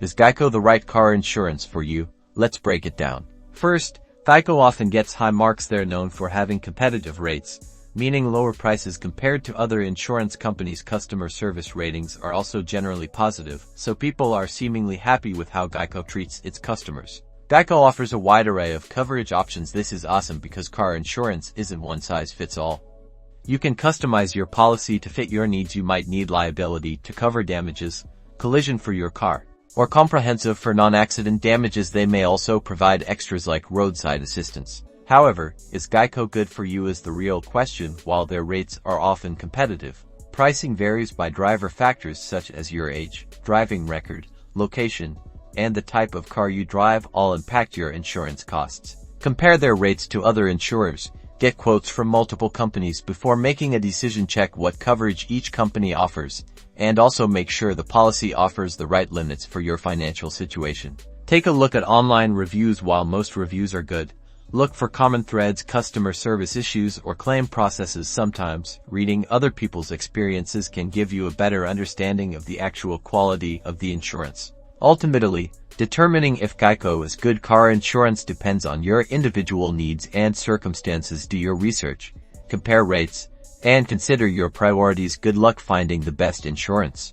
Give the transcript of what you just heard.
Is Geico the right car insurance for you? Let's break it down. First, Geico often gets high marks. They're known for having competitive rates, meaning lower prices compared to other insurance companies. Customer service ratings are also generally positive, so people are seemingly happy with how Geico treats its customers. Geico offers a wide array of coverage options. This is awesome because car insurance isn't one size fits all. You can customize your policy to fit your needs. You might need liability to cover damages, collision for your car, or comprehensive for non-accident damages. They may also provide extras like roadside assistance. However, is Geico good for you is the real question. While their rates are often competitive, pricing varies by driver factors such as your age, driving record, location, and the type of car you drive all impact your insurance costs. Compare their rates to other insurers. Get quotes from multiple companies before making a decision. Check what coverage each company offers, and also make sure the policy offers the right limits for your financial situation. Take a look at online reviews. While most reviews are good, look for common threads, customer service issues, or claim processes. Sometimes, reading other people's experiences can give you a better understanding of the actual quality of the insurance. Ultimately, determining if Geico is good car insurance depends on your individual needs and circumstances. Do your research, compare rates, and consider your priorities. Good luck finding the best insurance.